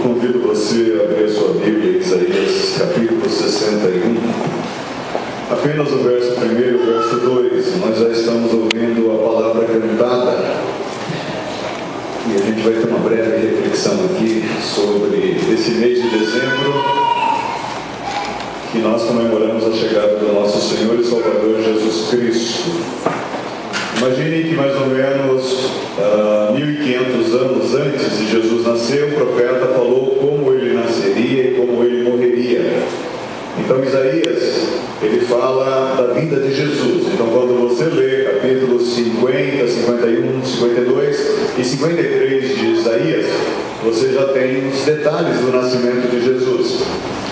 Convido você a abrir a sua Bíblia em Isaías capítulo 61. Apenas o verso 1 e o verso 2. Nós já estamos ouvindo a palavra cantada e a gente vai ter uma breve reflexão aqui sobre esse mês de dezembro, que nós comemoramos a chegada do nosso Senhor e Salvador Jesus Cristo. Imaginem que mais ou menos 1500 anos antes de Jesus nascer, o profeta falou como ele nasceria e como ele morreria. Então Isaías, ele fala da vinda de Jesus. Então quando você lê capítulos 50, 51, 52 e 53 de Isaías, você já tem os detalhes do nascimento de Jesus.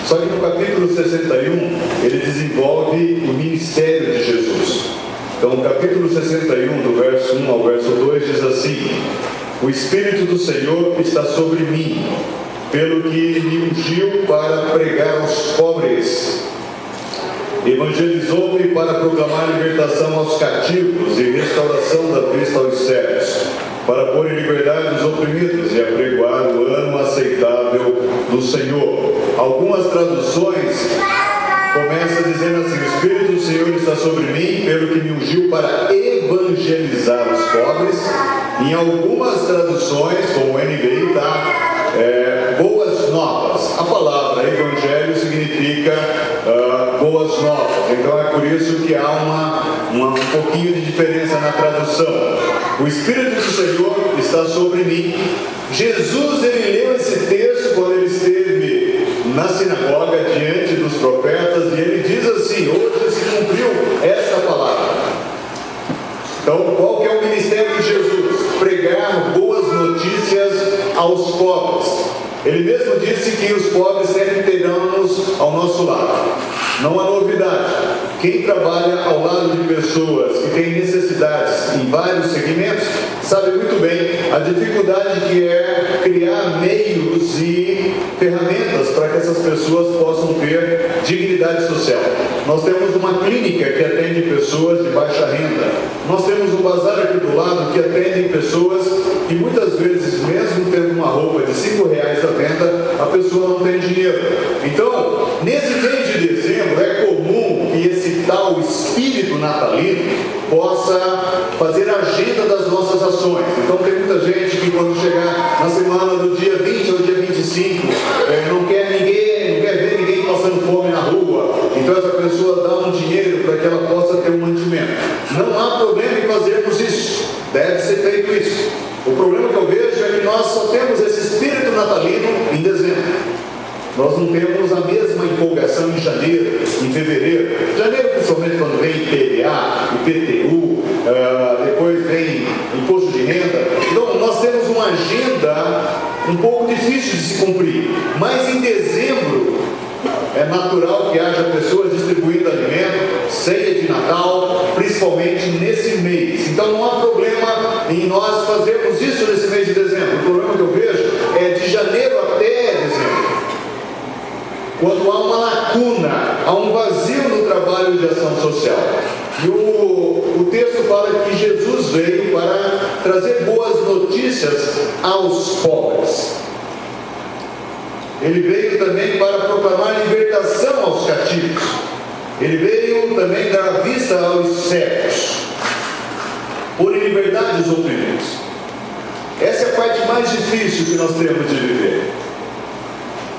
Só que no capítulo 61, ele desenvolve o ministério de Jesus. Então, o capítulo 61, do verso 1 ao verso 2, diz assim: o Espírito do Senhor está sobre mim, pelo que me ungiu para pregar aos pobres, evangelizou-me para proclamar libertação aos cativos e restauração da vista aos cegos, para pôr em liberdade os oprimidos e apregoar o ano aceitável do Senhor. Algumas traduções começa dizendo assim: o Espírito do Senhor está sobre mim, pelo que me ungiu para evangelizar os pobres. Em algumas traduções, como o NVI, boas novas. A palavra evangelho significa boas novas. Então é por isso que há um pouquinho de diferença na tradução. O Espírito do Senhor está sobre mim. Jesus, ele leu esse texto quando ele esteve na sinagoga diante dos profetas, e ele diz assim: hoje se cumpriu esta palavra. Então, qual que é o ministério de Jesus? Pregar boas notícias aos pobres. Ele mesmo disse que os pobres sempre terão-nos ao nosso lado. Não há novidade. Quem trabalha ao lado de pessoas que têm necessidades em vários segmentos sabe muito bem a dificuldade que é criar meios e ferramentas para que essas pessoas possam ter dignidade social. Nós temos uma clínica que atende pessoas de baixa renda. Nós temos um bazar aqui do lado que atende pessoas que muitas vezes, mesmo tendo uma roupa de R$5 à venda, a pessoa não tem dinheiro. Então, nesse mês de dezembro, é comum que esse tal espírito natalino possa fazer a agenda das nossas ações. Então, tem muita gente que, quando chegar na semana do dia 20 ou dia 25, não quer ver ninguém passando fome na rua. Então, essa pessoa dá um dinheiro para que ela possa ter um mantimento. Não há problema em fazermos isso. Deve ser feito isso. O problema que eu vejo é que nós só temos esse espírito natalino em dezembro. Nós não temos a mesma empolgação em janeiro, em fevereiro. Janeiro, principalmente, quando vem IPVA, IPTU, depois vem imposto de renda. Então, nós temos uma agenda um pouco difícil de se cumprir. Mas em dezembro, é natural que haja pessoas distribuindo alimento, ceia de Natal, principalmente nesse mês. Então, não há problema em nós fazermos isso nesse mês de dezembro. O problema que eu vejo é de janeiro até dezembro. Quando há uma lacuna, há um vazio no trabalho de ação social. E o texto fala que Jesus veio para trazer boas notícias aos pobres. Ele veio também para proclamar libertação aos cativos. Ele veio também dar vista aos cegos, pôr em liberdade os oprimidos. Essa é a parte mais difícil que nós temos de viver.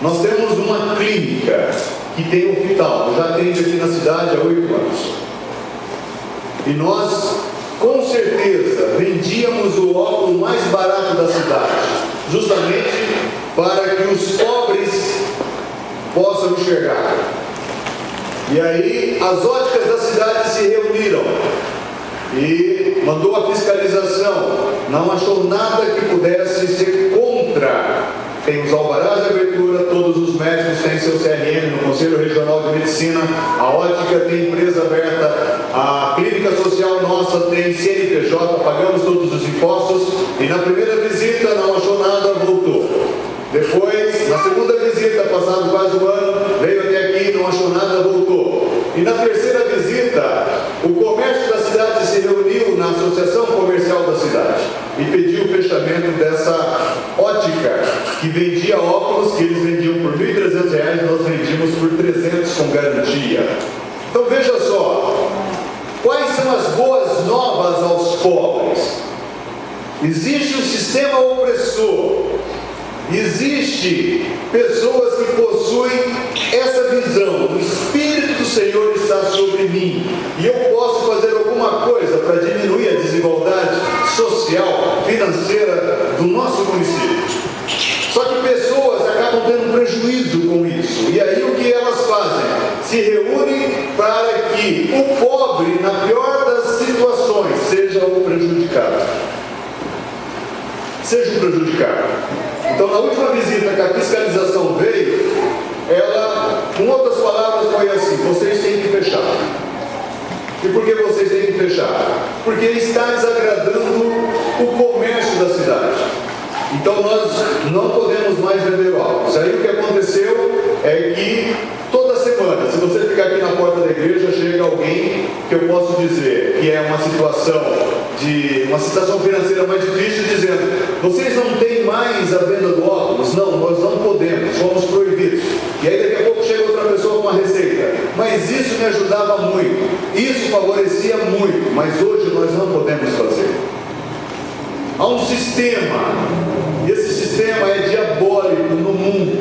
Nós temos uma clínica que tem um hospital, já atende aqui na cidade há 8 anos. E nós, com certeza, vendíamos o óculos mais barato da cidade, justamente para que os pobres possam enxergar. E aí, as óticas da cidade se reuniram e mandou a fiscalização, não achou nada que pudesse ser contra. Tem os alvarás de abertura, todos os médicos têm seu CRM no Conselho Regional de Medicina, a Ótica tem empresa aberta, a Clínica Social nossa tem CNPJ, pagamos todos os impostos, e na primeira visita não achou nada, voltou. Depois, na segunda visita, passado quase um ano, veio até aqui, não achou nada, voltou. E na terceira visita, o comércio da cidade se reuniu na Associação Comercial da cidade e pediu o fechamento dessa ótica que vendia óculos que eles vendiam por R$ 1.300, nós vendíamos por 300 com garantia. Então veja só, quais são as boas novas aos pobres? Existe um sistema opressor, existe pessoas que possuem essa visão, o Espírito do Senhor está sobre mim e eu posso fazer alguma coisa para diminuir a desigualdade social, financeira do nosso município. Só que pessoas acabam tendo prejuízo com isso, e aí o que elas fazem? Se reúnem para que o pobre, na pior das situações, seja o prejudicado. Seja o prejudicado. Então, na última visita que a fiscalização veio, ela, com outras palavras, foi assim: vocês têm que fechar. E por que vocês têm que fechar? Porque está desagradando o comércio da cidade. Então, nós não podemos mais vender óculos. Aí o que aconteceu é que toda semana, se você ficar aqui na porta da igreja, chega alguém que eu posso dizer que é uma situação financeira mais difícil, dizendo: vocês não têm mais a venda do óculos? Não, nós não podemos, somos proibidos. E aí daqui a pouco chega outra pessoa com uma receita: mas isso me ajudava muito, isso favorecia muito, mas hoje nós não podemos fazer. Há um sistema, e esse sistema é diabólico no mundo,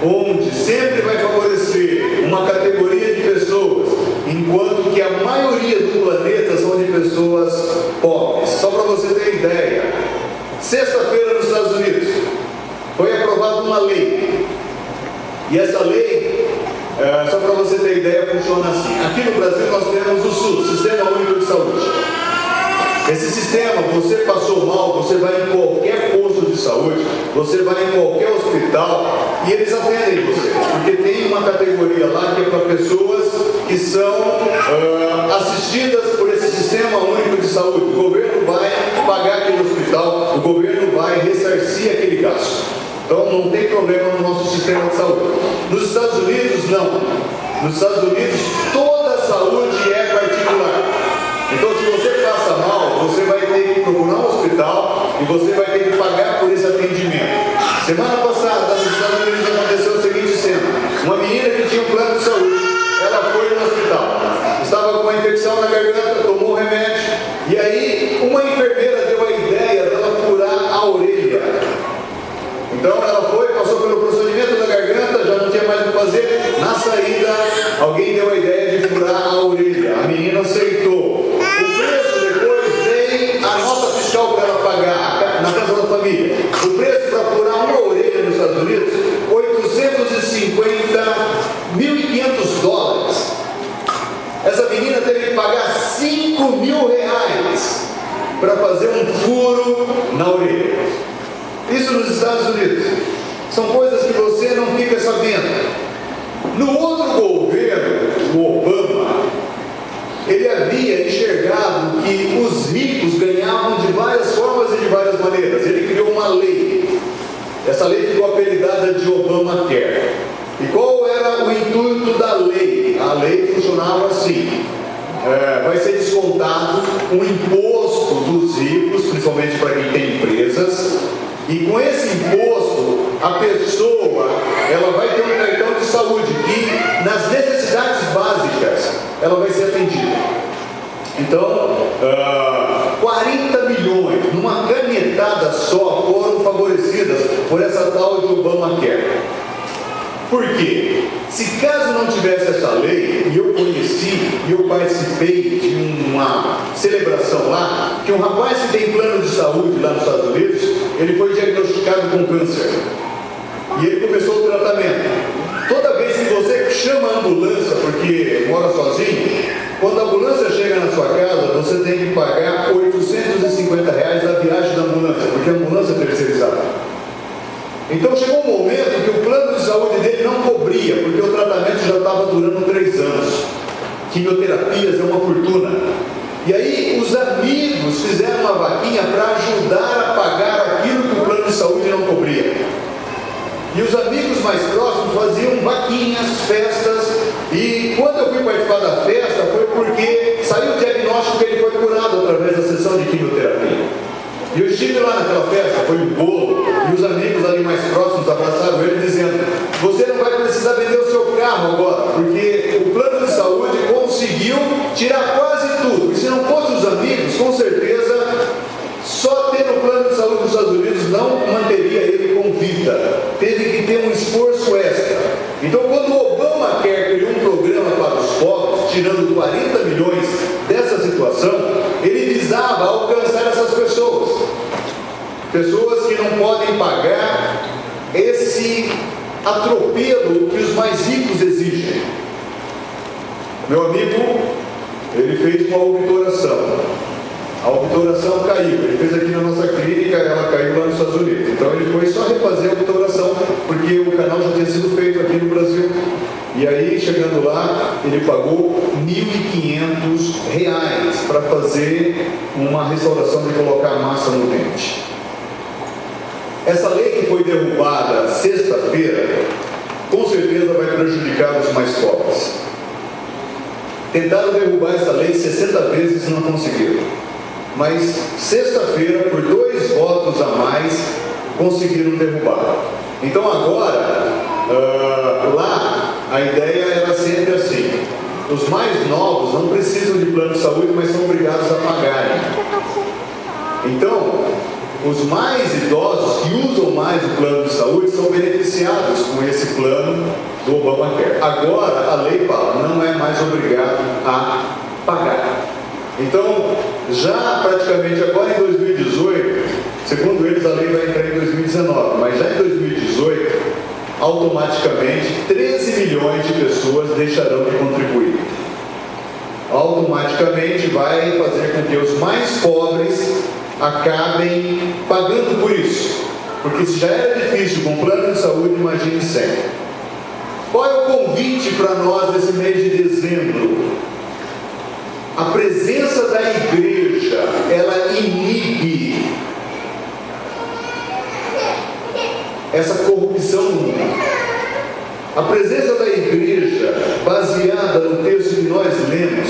onde sempre vai favorecer uma categoria de pessoas, enquanto que a maioria do planeta são de pessoas pobres. Só para você ter ideia, sexta-feira nos Estados Unidos foi aprovada uma lei, e essa lei, só para você ter ideia, funciona assim. Aqui no Brasil nós temos o SUS, Sistema Único de Saúde. Esse sistema, você passou mal, você vai em qualquer posto de saúde, você vai em qualquer hospital e eles atendem você, porque tem uma categoria lá que é para pessoas que são assistidas por esse Sistema Único de Saúde. O governo vai pagar aquele hospital, o governo vai ressarcir aquele gasto. Então não tem problema no nosso sistema de saúde. Nos Estados Unidos, não. Nos Estados Unidos, toda a saúde é particular. Então, se você passa mal, você vai ter que procurar um hospital e você vai ter que pagar por esse atendimento. Semana passada, nos Estados Unidos, aconteceu a seguinte cena: uma menina que tinha um plano de saúde, ela foi no hospital, estava com uma infecção na garganta, tomou um remédio, e aí uma enfermeira deu a ideia dela furar a orelha. Então ela foi, passou pelo procedimento da garganta, já não tinha mais o que fazer. Na saída, alguém deu a ideia de furar a orelha. A menina aceitou. O preço depois veio a nota fiscal para ela pagar na casa da família. O preço para furar uma orelha nos Estados Unidos, $850.500. Essa menina teve que pagar R$5.000 para fazer um furo na orelha. Isso nos Estados Unidos. São coisas que você não fica sabendo. No outro governo, o Obama, ele havia enxergado que os ricos ganhavam de várias formas e de várias maneiras. Ele criou uma lei. Essa lei ficou apelidada de Obamacare. E qual era o intuito da lei? A lei funcionava assim: vai ser descontado um imposto dos ricos, principalmente para quem tem empresas, e com esse imposto a pessoa ela vai ter um cartão de saúde que nas necessidades básicas ela vai ser atendida. Então 40 milhões numa canetada só foram favorecidas por essa tal de Obamacare. Por quê? Se caso não tivesse essa lei, e eu conheci, e eu participei de uma celebração lá, que um rapaz que tem plano de saúde lá nos Estados Unidos, ele foi diagnosticado com câncer. E ele começou o tratamento. Toda vez que você chama a ambulância porque mora sozinho, quando a ambulância chega na sua casa, você tem que pagar R$850 a viagem da ambulância, porque a ambulância é terceirizada. Então chegou um momento que o plano de saúde dele não cobria, porque o tratamento já estava durando 3 anos. Quimioterapias é uma fortuna. E aí os amigos fizeram uma vaquinha para ajudar a pagar aquilo que o plano de saúde não cobria. E os amigos mais próximos faziam vaquinhas, festas, e quando eu fui participar da festa foi porque saiu o diagnóstico que ele foi curado através da sessão de quimioterapia. E eu estive lá naquela festa, foi um bolo, e os amigos ali mais próximos abraçaram ele dizendo: você não vai precisar vender o seu carro agora, porque o plano de saúde conseguiu tirar quase tudo. E se não fossem os amigos, com certeza, só ter o plano de saúde dos Estados Unidos não manteria ele com vida. Teve que ter um esforço extra. Então, quando o Obama criou um programa para os pobres, tirando 40 milhões dessa situação, ele visava alcançar essas pessoas. Pessoas que não podem pagar esse atropelo que os mais ricos exigem. Meu amigo, ele fez uma obturação. A obturação caiu. Ele fez aqui na nossa clínica, ela caiu lá nos Estados Unidos. Então ele foi só refazer a obturação, porque o canal já tinha sido feito aqui no Brasil. E aí, chegando lá, ele pagou R$1.500 para fazer uma restauração de colocar massa no dente. Essa lei que foi derrubada sexta-feira, com certeza vai prejudicar os mais pobres. Tentaram derrubar essa lei 60 vezes e não conseguiram. Mas sexta-feira, por 2 votos a mais, conseguiram derrubar. Então agora, lá, a ideia era sempre assim: os mais novos não precisam de plano de saúde, mas são obrigados a pagarem. Então, os mais idosos que usam mais o plano de saúde são beneficiados com esse plano do Obamacare. Agora, a lei fala, não é mais obrigado a pagar. Então, já praticamente agora em 2018, segundo eles, a lei vai entrar em 2019, mas já em 2018, automaticamente 13 milhões de pessoas deixarão de contribuir. Automaticamente vai fazer com que os mais pobres acabem pagando por isso, porque se já era difícil com plano de saúde, imagine sempre. Qual é o convite para nós nesse mês de dezembro? A presença da igreja, ela inibe essa corrupção no mundo. A presença da igreja, baseada no texto que nós lemos,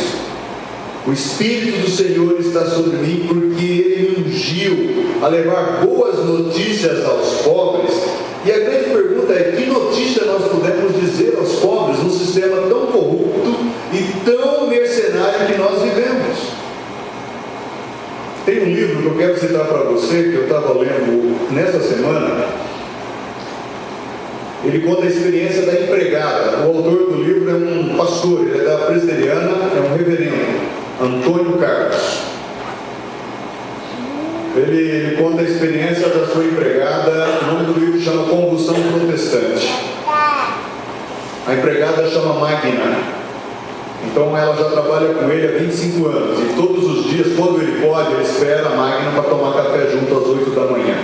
o Espírito do Senhor está sobre mim porque Ele me ungiu a levar boas notícias aos pobres. E a grande pergunta é: que notícia nós podemos dizer aos pobres num sistema tão corrupto e tão mercenário que nós vivemos? Tem um livro que eu quero citar para você, que eu estava lendo nessa semana. Ele conta a experiência da empregada. O autor do livro é um pastor, ele é da presbiteriana, é um reverendo, Antônio Carlos. Ele conta a experiência da sua empregada. O nome do livro chama Combustão Protestante. A empregada chama Magna. Então ela já trabalha com ele há 25 anos. E todos os dias, quando ele pode, ele espera a Magna para tomar café junto às 8 da manhã.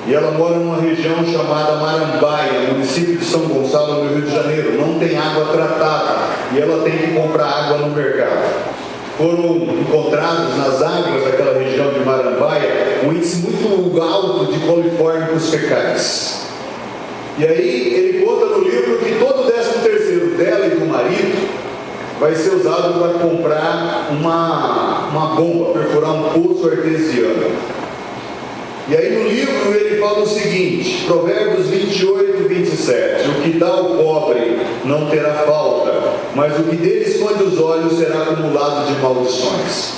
E ela mora numa região chamada Marambaia, município de São Gonçalo, no Rio de Janeiro. Não tem água tratada e ela tem que comprar água no mercado. Foram encontrados nas águas daquela região de Marambaia um índice muito alto de coliformes fecais. E aí ele conta no livro que todo o 13º dela e do marido vai ser usado para comprar uma bomba, perfurar um poço artesiano. E aí no livro ele fala o seguinte, Provérbios 28, 27, o que dá ao pobre não terá falta, mas o que dele esconde os olhos será acumulado de maldições.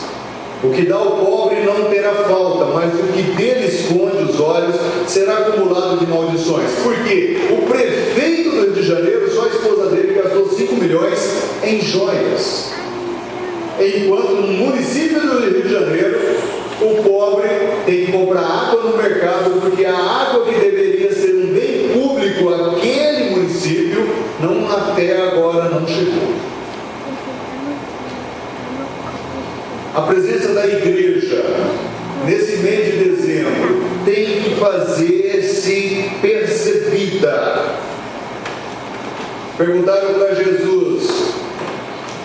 O que dá ao pobre não terá falta, mas o que dele esconde os olhos será acumulado de maldições. Porque o prefeito do Rio de Janeiro, só a esposa dele gastou 5 milhões em joias. Enquanto no município do Rio de Janeiro, o pobre tem que comprar água no mercado, porque a água que deveria ser um bem público àquele município A presença da igreja nesse mês de dezembro tem que fazer-se percebida. Perguntaram para Jesus: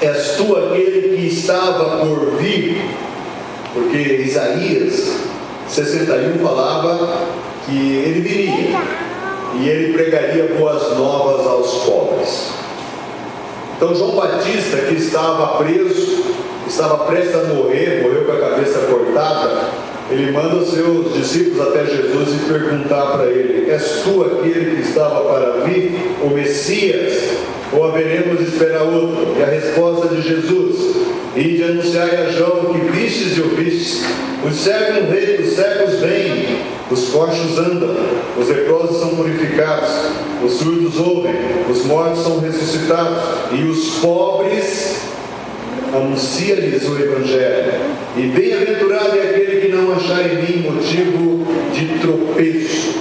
és tu aquele que estava por vir? Porque Isaías 61 falava que ele viria e ele pregaria boas novas aos pobres. Então João Batista, que estava preso, estava prestes a morrer, morreu com a cabeça cortada, ele manda os seus discípulos até Jesus e perguntar para ele: és tu aquele que estava para vir, o Messias, ou haveremos de esperar outro? E a resposta de Jesus: ide anunciai a João que vistes e ouvistes, os cegos veem, os coxos andam, os leprosos são purificados, os surdos ouvem, os mortos são ressuscitados, e os pobres anuncia-lhes o Evangelho. E bem-aventurado é aquele que não achar em mim motivo de tropeço.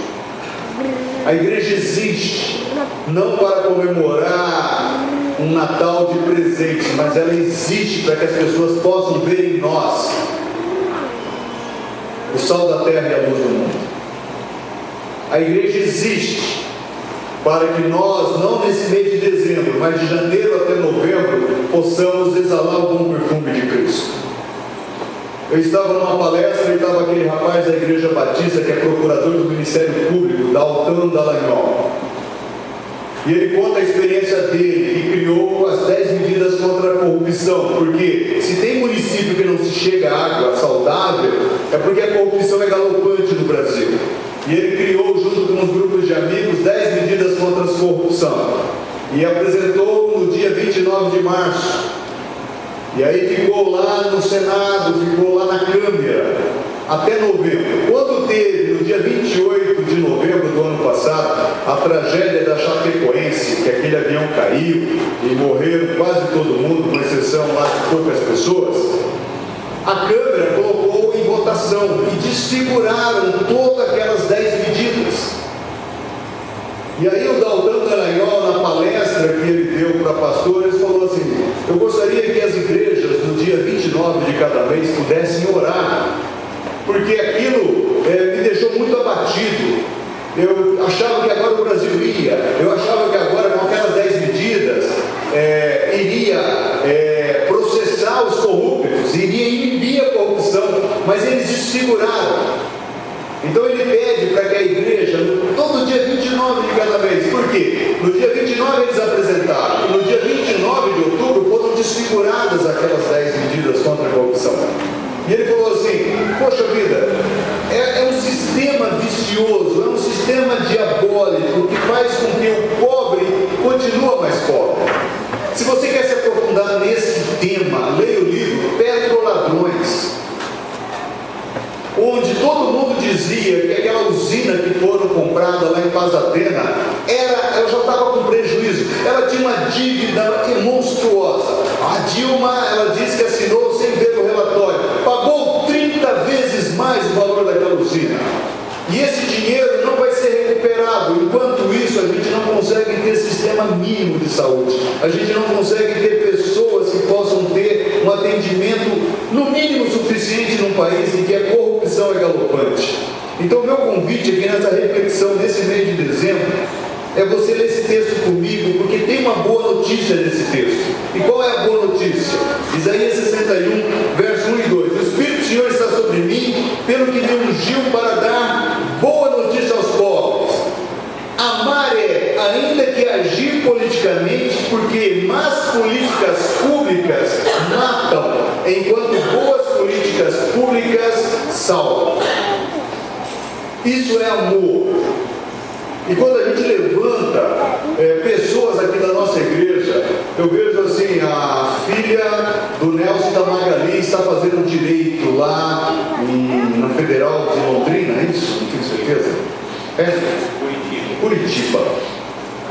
A igreja existe não para comemorar um Natal de presentes, mas ela existe para que as pessoas possam ver em nós o sal da terra e a luz do mundo. A igreja existe para que nós, não nesse mês de dezembro, mas de janeiro até novembro, possamos exalar o bom perfume de Cristo. Eu estava numa palestra e estava aquele rapaz da Igreja Batista, que é procurador do Ministério Público, Dalton Dallagnol. E ele conta a experiência dele, que criou as 10 medidas contra a corrupção, porque se tem município que não se chega a água saudável, é porque a corrupção é galopante no Brasil. E ele criou, junto com uns grupos de amigos, 10 medidas contra a corrupção. E apresentou no dia 29 de março. E aí ficou lá no Senado, ficou lá na Câmara, até novembro. Quando teve, no dia 28 de novembro do ano passado, a tragédia da Chapecoense, que aquele avião caiu e morreram quase todo mundo, com exceção lá de poucas pessoas, a Câmara colocou em votação e desfiguraram todas aquelas 10 medidas. E aí o Dalton Dallagnol, na palestra que ele deu para pastores, falou assim: eu gostaria que as igrejas, no dia 29 de cada mês, pudessem orar, porque aquilo me deixou muito abatido. Eu achava que agora o Brasil ia, eu achava que agora com aquelas 10 medidas iria processar os corruptos, iria inibir a corrupção, mas eles desfiguraram. Então ele pede para que a igreja, todo dia 29 de cada mês, por quê? No dia 29 eles apresentaram, e no dia 29 de outubro foram desfiguradas aquelas 10 medidas contra a corrupção. E ele falou assim: poxa vida, é um sistema vicioso, é um sistema diabólico que faz com que o pobre continue mais pobre. Se você quer se aprofundar nesse tema, leia o livro Petroladrões, onde todo mundo dizia que aquela usina que foram comprada lá em Pasadena, ela já estava com prejuízo, ela tinha uma dívida monstruosa. A Dilma, ela disse que assinou sem ver o relatório, pagou 30 vezes mais o valor daquela usina, e esse dinheiro não vai ser recuperado. Enquanto isso, a gente não consegue ter sistema mínimo de saúde, a gente não consegue ter pessoas que possam ter um atendimento no mínimo suficiente num país em que a corrupção é galopante. Então meu convite aqui nessa reflexão, nesse mês de dezembro, é você ler esse texto comigo, porque tem uma boa notícia nesse texto. E qual é a boa notícia? Isaías 61, verso 1 e 2. O Espírito do Senhor está sobre mim, pelo que me ungiu para dar boa notícia aos pobres. Amar é, ainda que agir politicamente, porque más políticas públicas matam, enquanto boas políticas públicas salvam. Isso é amor. E quando a gente levanta pessoas aqui da nossa igreja, eu vejo assim: a filha do Nelson da Magali está fazendo direito lá na Federal de Londrina, é isso? Não tenho certeza. Curitiba.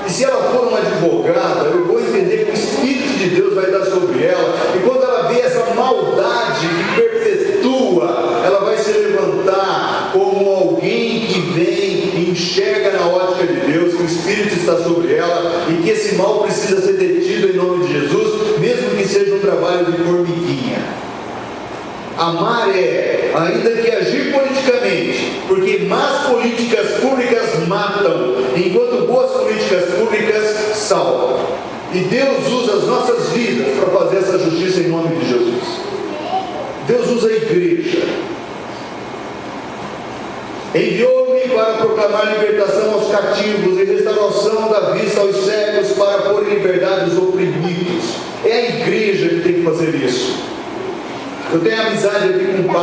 E se ela for uma advogada, eu vou entender que o Espírito de Deus vai dar sobre ela, e quando ela vê essa maldade que perpetua, ela vai se levantar como alguém que vem e enxerga na ótica de Deus que o Espírito está sobre ela e que esse mal precisa ser detido em nome de Jesus, mesmo que seja um trabalho de formiguinha. Amar é, ainda que agir politicamente, porque más políticas públicas matam, enquanto boas políticas públicas salvam. E Deus usa as nossas vidas para fazer essa justiça em nome de Jesus. Deus usa a igreja. Enviou-me para proclamar libertação aos cativos e restauração da vista aos cegos, para pôr em liberdade os oprimidos. É a igreja que tem que fazer isso. Eu tenho amizade aqui com o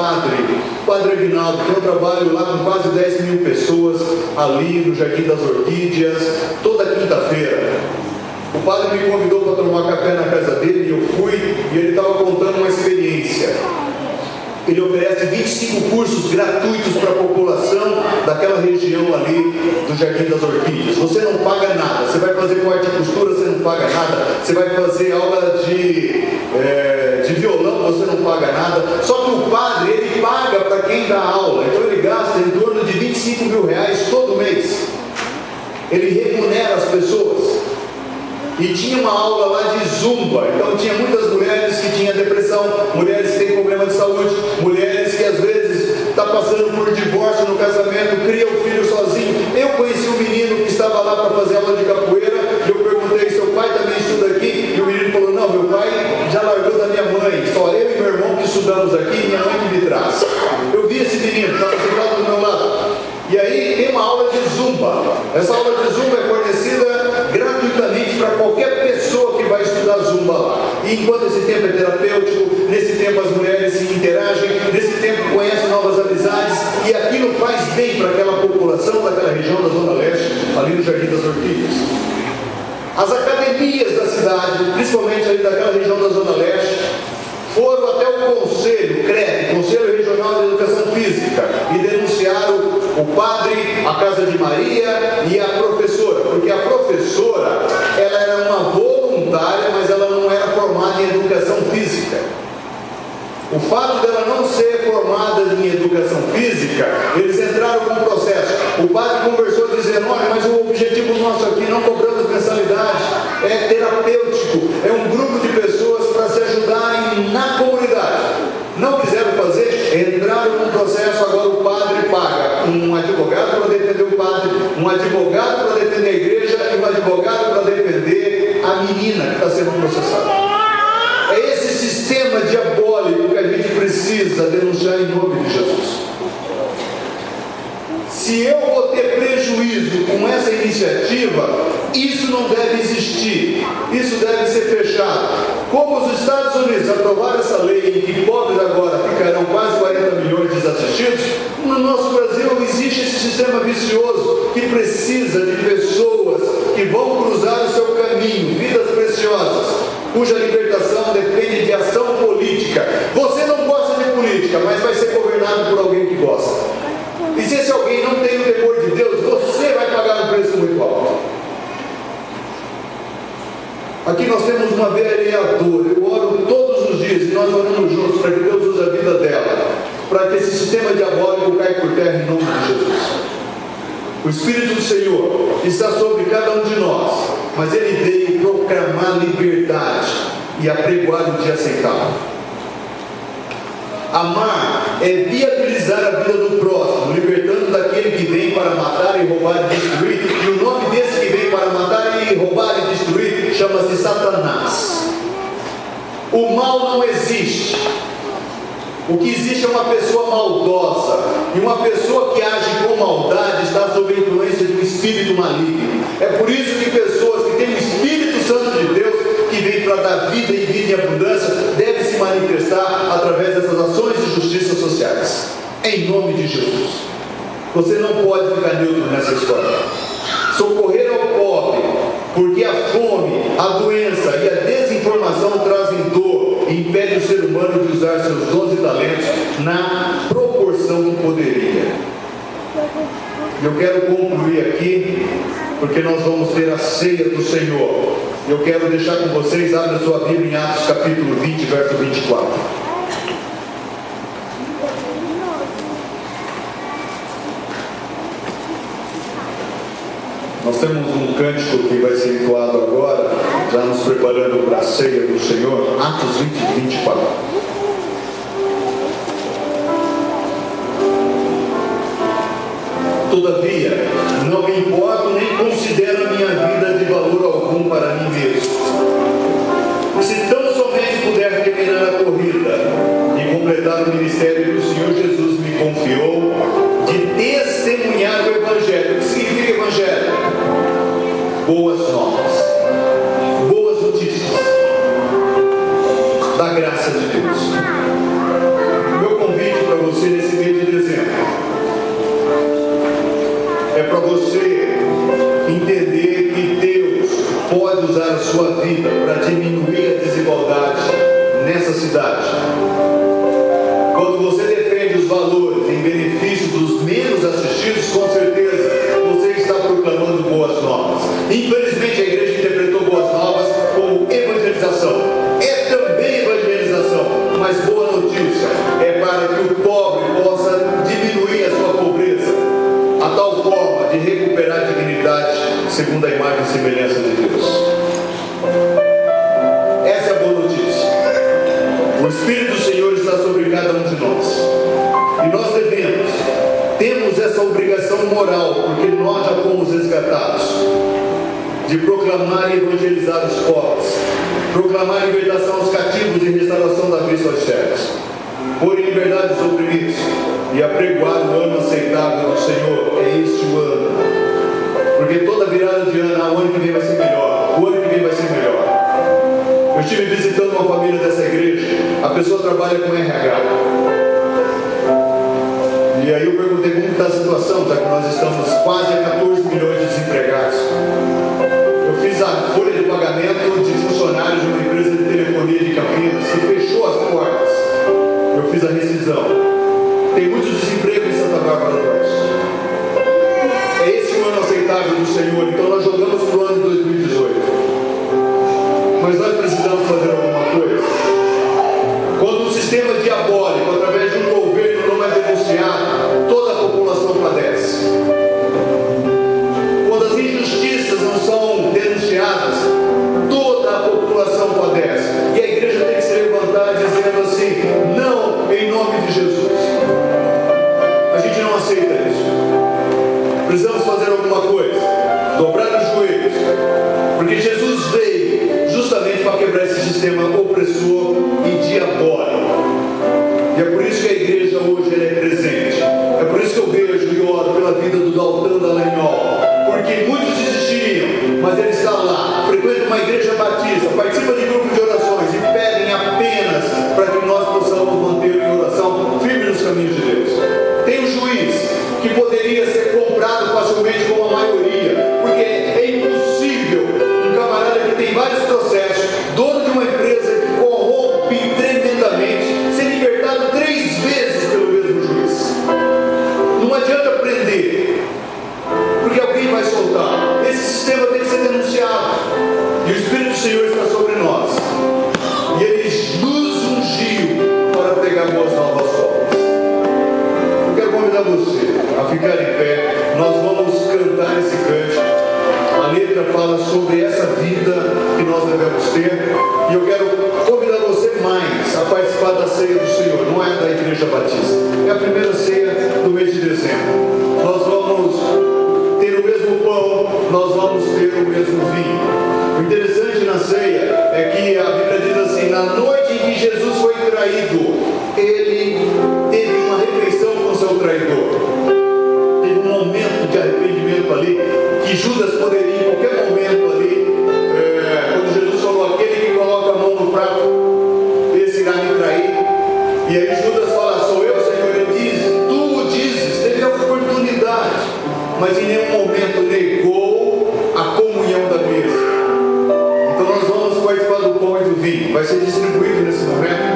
Padre Aguinaldo, que eu trabalho lá com quase 10 mil pessoas, ali no Jardim das Orquídeas, toda quinta-feira. O padre me convidou para tomar café na casa dele, e eu fui, e ele estava contando uma experiência. Ele oferece 25 cursos gratuitos para a população daquela região ali do Jardim das Orquídeas. Você não paga nada. Você vai fazer corte e costura, você não paga nada. Você vai fazer aula de violão, você não paga nada. Só que o padre, ele paga para quem dá aula. Então ele gasta em torno de 25 mil reais todo mês. Ele remunera as pessoas. E tinha uma aula lá de zumba. Então tinha muitas mulheres que tinham depressão, mulheres que têm problema de saúde, mulheres que às vezes estão passando por divórcio no casamento, cria o filho sozinho. Eu conheci um menino que estava lá para fazer aula de capoeira. Eu perguntei, seu pai também estuda aqui? E o menino falou, não, meu pai já largou da minha mãe, só eu e meu irmão que estudamos aqui, minha mãe que me traz. Eu vi esse menino, estava sentado do meu lado. E aí tem uma aula de zumba. Essa aula de zumba é fornecida gratuitamente para qualquer pessoa que vai estudar zumba lá. E enquanto esse tempo é terapêutico, nesse tempo as mulheres se interagem, nesse tempo conhecem novas amizades, e aquilo faz bem para aquela população daquela região da Zona Leste, ali no Jardim das Orquídeas. As academias da cidade, principalmente ali daquela região da Zona Leste, foram até o Conselho CREF, Conselho Regional de Educação Física, e denunciaram o padre, a Casa de Maria e a professora, porque a professora, ela era uma voluntária, mas ela não era formada em Educação Física. O fato dela não ser formada em Educação Física, eles entraram com o processo. O padre conversou dizendo, olha, mas o objetivo nosso aqui, não cobramos mensalidade, é terapêutico, é um grupo de pessoas para se ajudarem na comunidade. Não quiseram fazer, entraram no processo, agora o padre paga um advogado para defender o padre, um advogado para defender a igreja e um advogado para defender a menina que está sendo processada. É esse sistema diabólico que a gente precisa denunciar em nome de Jesus. Se eu vou ter prejuízo com essa iniciativa, isso não deve existir, isso deve ser fechado. Como os Estados Unidos aprovaram essa lei em que pobres agora ficarão quase 40 milhões desassistidos, no nosso Brasil existe esse sistema vicioso que precisa de pessoas que vão cruzar o seu caminho, vidas preciosas, cuja libertação depende de ação política. Você não gosta de política, mas vai ser governado por alguém que gosta. E se esse alguém não tem o temor de Deus, você vai pagar um preço muito alto. Aqui nós temos uma vereadora, eu oro todos os dias, e nós oramos juntos para que Deus use a vida dela, para que esse sistema diabólico caia por terra em nome de Jesus. O Espírito do Senhor está sobre cada um de nós, mas Ele veio proclamar liberdade e apregoar o dia aceitável. Amar é viabilizar a vida do próximo, libertando daquele que vem para matar e roubar e destruir. E o nome desse que vem para matar e roubar e destruir chama-se Satanás. O mal não existe. O que existe é uma pessoa maldosa. E uma pessoa que age com maldade está sob a influência de um espírito maligno. É por isso que pessoas que têm o Espírito Santo de Deus, que vem para dar vida e vida em abundância, devem se manifestar através dessas ações de justiça sociais. Em nome de Jesus. Você não pode ficar neutro nessa história. Socorrer ao pobre, porque a fome, a doença e a desinformação trazem dor e impedem o ser humano de usar seus dons e talentos na proporção que poderia. Eu quero concluir aqui, porque nós vamos ter a ceia do Senhor. Eu quero deixar com vocês, abre a sua Bíblia em Atos capítulo 20, verso 24. Nós temos um cântico que vai ser entoado agora, já nos preparando para a ceia do Senhor. Atos 20, 24. Todavia, não me importo nem considero a minha vida de valor algum para mim mesmo. Se tão somente puder terminar a corrida e completar o ministério que o Senhor Jesus me confiou, de testemunhar o Evangelho. O que significa Evangelho? Boas novas, boas notícias da graça de Deus. Meu convite para você nesse mês de dezembro é para você entender que Deus pode usar a sua vida para diminuir a desigualdade nessa cidade. Quando você defende os valores em benefício dos menos assistidos, com certeza você está proclamando boas novas. Infelizmente a igreja interpretou boas novas como evangelização. É também evangelização, mas boa notícia é para que o pobre possa diminuir a sua pobreza, a tal forma de recuperar a dignidade segundo a imagem e semelhança de Deus. Essa é a boa notícia. O Espírito do Senhor está sobre cada um de nós. E nós temos essa obrigação moral, porque nós já fomos resgatados, de proclamar e evangelizar os pobres, proclamar libertação aos cativos e restauração da vista aos cegos, pôr em liberdade os oprimidos e apregoar o ano aceitável do Senhor. É este o ano, porque toda virada de ano, o ano que vem vai ser melhor, o ano que vem vai ser melhor. Eu estive visitando uma família dessa igreja, a pessoa trabalha com RH, e aí eu perguntei como está a situação, já que nós estamos quase a 14 milhões de desempregados. Eu fiz a folha de pagamento de funcionários de uma empresa de telefonia de Campinas, que fechou as portas. Eu fiz a rescisão. Tem muitos desempregos em Santa Bárbara do Oeste. É esse o ano aceitável do Senhor, então nós jogamos para o ano de 2018. Mas nós precisamos fazer alguma coisa. Quando um sistema diabólico, através de um governo, não é denunciado, toda a população padece. Quando as injustiças não são denunciadas, toda a população padece. E a igreja tem que se levantar dizendo assim: não, em nome de Jesus. A gente não aceita isso. Precisamos fazer alguma coisa, dobrar os joelhos, porque Jesus veio justamente para quebrar esse sistema opressor e diabólico. E é por isso que a igreja hoje ela é presente. É por isso que eu vejo e oro pela vida do Daltan Dallagnol, porque muitos desistiriam, mas ele está lá, frequenta uma igreja batista, participa de grupos de orações e pedem apenas para que nós possamos manter em oração firme nos caminhos de Deus. Tem um juiz que poderia ser comprado facilmente como a maioria, porque é impossível um camarada que tem vários processos, dono de uma empresa que corrompe tremendamente, ser libertado 3 vezes pelo mesmo juiz. Não adianta prender, porque alguém vai soltar. Esse sistema tem que ser denunciado, e o Espírito do Senhor está sobre nós, e Ele nos ungiu para pregar boas novas obras. Eu quero convidar você a ficar em pé. Nós vamos cantar esse cântico. A letra fala sobre essa vida que nós devemos ter, e eu quero convidar você mais a participar da ceia do Senhor. Não é da Igreja Batista, é a primeira ceia do mês de dezembro. Nós vamos ter o mesmo pão, nós vamos ter o mesmo vinho. O interessante na ceia é que a Bíblia diz assim: na noite em que Jesus foi traído, ele teve uma refeição com seu traidor. Teve um momento de arrependimento ali, que Judas poderia em qualquer momento ali, quando Jesus falou: aquele que coloca a mão no prato, esse irá me trair. E aí Judas fala: sou eu, Senhor. Ele diz: tu o dizes. Teve a oportunidade, mas em nenhum momento negou a comunhão da mesa. Então nós vamos participar do pão e do vinho, vai ser distribuído nesse momento.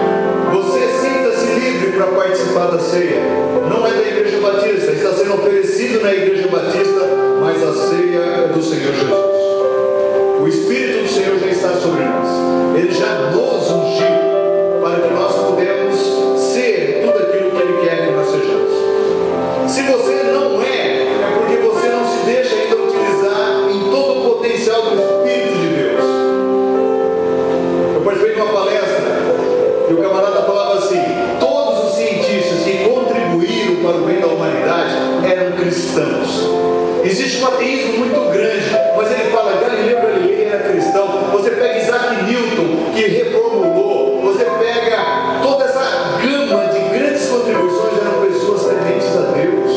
Você sinta-se livre para participar da ceia. Não é da Igreja Batista, está sendo oferecido na Igreja Batista, mas a ceia é do Senhor Jesus. O Espírito do Senhor já está sobre nós. Ele já nos ungiu para que nós pudemos ser tudo aquilo que Ele quer que nós sejamos. Se você não é porque você não se deixa ainda utilizar em todo o potencial do Espírito de Deus. Eu participei de uma palestra e o camarada falava assim: todos os cientistas que contribuíram para o bem da humanidade eram cristãos. Existe um ateísmo muito grande, mas ele fala, Galileu Galilei era cristão. Você pega Isaac Newton, que reformulou, você pega toda essa gama de grandes contribuições, eram pessoas tementes a Deus.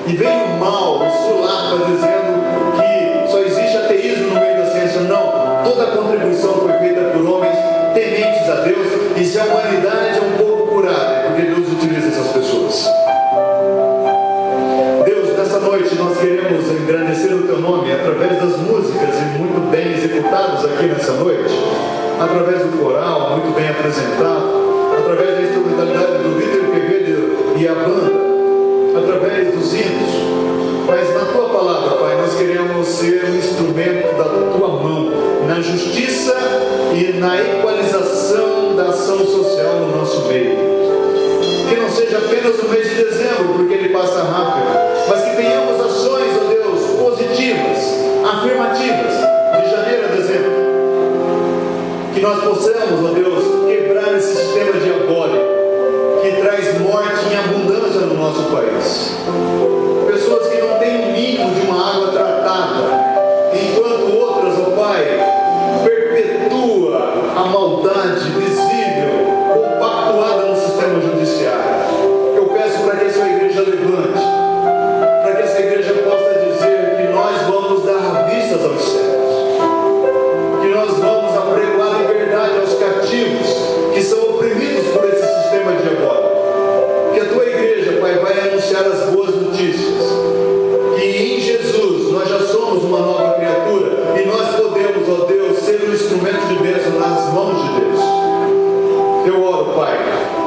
E vem o mal, o sulapa, dizendo que só existe ateísmo no meio da ciência. Não, toda a contribuição foi feita por homens tementes a Deus, e se a humanidade é um pouco curada, é porque Deus utiliza essas pessoas. Deus, nessa noite nós queremos engrandecer o Teu nome através das músicas, e muito bem executadas aqui nessa noite, através do coral, muito bem apresentado, através da instrumentalidade do Vitor Quevedo e a banda, através dos hinos. Mas na Tua palavra, Pai, nós queremos ser um instrumento da Tua mão, na justiça e na equalização da ação social no nosso meio. Que não seja apenas o mês de dezembro, porque ele passa rápido, mas que tenhamos ações, ó Deus, positivas, afirmativas, de janeiro a dezembro. Que nós possamos, ó Deus, quebrar esse sistema diabólico que traz morte em abundância no nosso país. Pessoas que não têm o mínimo de uma água tratada, enquanto outras, ó Pai, perpetua a maldade visível, compactuada no sistema judiciário. Eu peço para que essa igreja levante, para que essa igreja possa dizer que nós vamos dar vistas aos céus, que nós vamos apregoar liberdade aos cativos que são oprimidos por esse sistema diabólico. Que a Tua igreja, Pai, vai anunciar as boas notícias, que em Jesus nós já somos uma nova criatura e nós podemos, ó Deus, ser um instrumento de bênção nas mãos de Deus. Eu oro, Pai,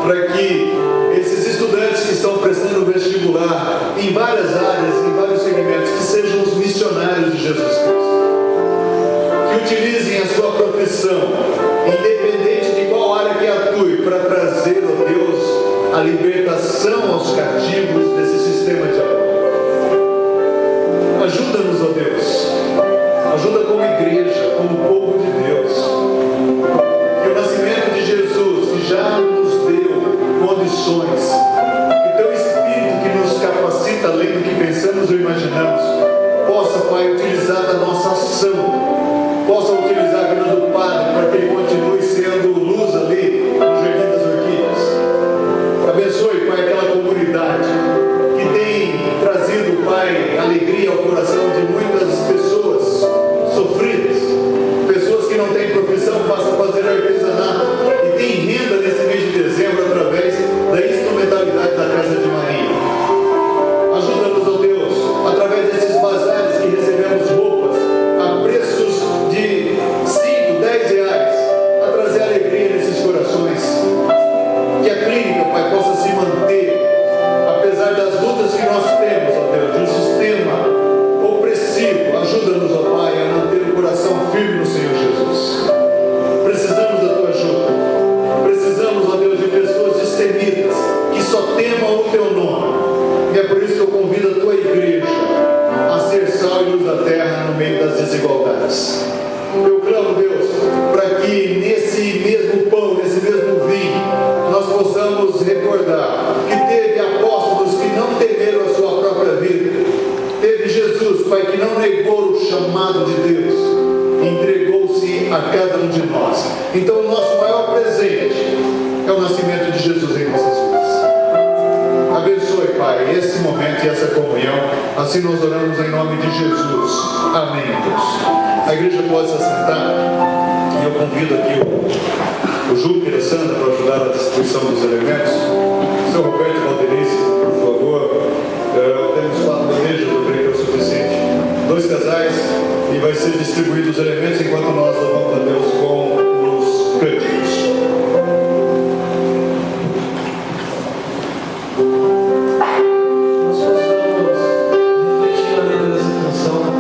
para que esses estudantes que estão prestando vestibular em várias áreas, em vários segmentos, que sejam os missionários de Jesus Cristo, que utilizem a sua profissão, independente de qual área que atue, para trazer, ó Deus, a libertação aos cativos desse sistema diabólico. Ajuda-nos, ó Deus, ajuda como igreja, como povo de Deus, que o nascimento de Jesus, que já nos deu condições, que Teu Espírito que nos capacita além do que pensamos ou imaginamos, possa, Pai, utilizar da nossa ação, possa utilizar a vida do Padre para que ele continue sendo luz ali no Jardim das Orquídeas. Abençoe, Pai, aquela comunidade que tem trazido, Pai, alegria ao coração de muitas pessoas sofridas, pessoas que não têm profissão, passam a fazer artesanato e têm renda nesse mês de dezembro através da instrumentalidade da Casa de Maria. Ajuda-nos, ó Deus, através desses bazares que recebemos roupas a preços de 5, 10 reais, a trazer alegria nesses corações. Que a clínica, Pai, possa se manter, apesar das lutas que nós temos, ó Deus, de um sistema opressivo. Ajuda-nos, ó Pai, a manter o coração firme no Senhor Jesus. Precisamos da Tua ajuda. Precisamos, ó Deus, de pessoas destemidas, que só temam o Teu nome. E é por isso que eu convido a Tua igreja a ser sal e luz da terra no meio das desigualdades. Eu clamo, Deus, para que nesse mesmo pão, nesse mesmo vinho, nós possamos recordar que teve apóstolos que não temeram a sua própria vida. Teve Jesus, Pai, que não negou o chamado de Deus, entregou-se a cada um de nós. Então o nosso maior presente é o nascimento de Jesus em nossas vidas. Abençoe, Pai, esse momento e essa comunhão. Assim nós oramos em nome de Jesus. Amém, Deus. A igreja pode se assentar. E eu convido aqui o Júlio e a Sandra para ajudar na distribuição dos elementos. Seu Roberto Valderice, por favor. Temos 4 bandejas, eu creio que é o suficiente. 2 casais, e vai ser distribuído os elementos enquanto nós louvamos a Deus com os cânticos. Meu Deus, oh,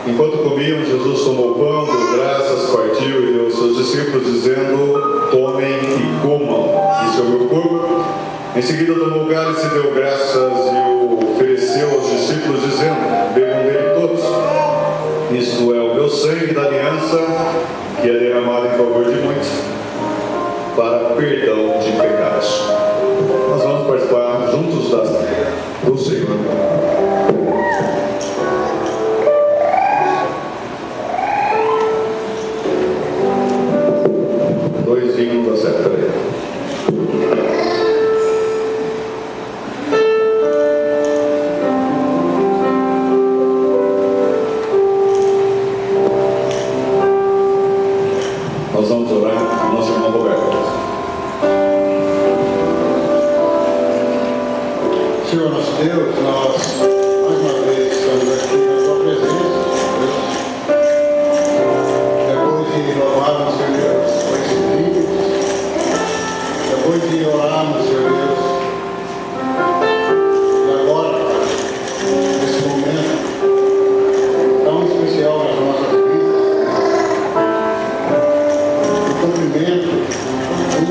Enquanto comiam, Jesus tomou o pão, deu graças, partiu e deu aos seus discípulos, dizendo: tomem e comam, isso é o meu corpo. Em seguida tomou o cálice, deu graças e o ofereceu aos discípulos,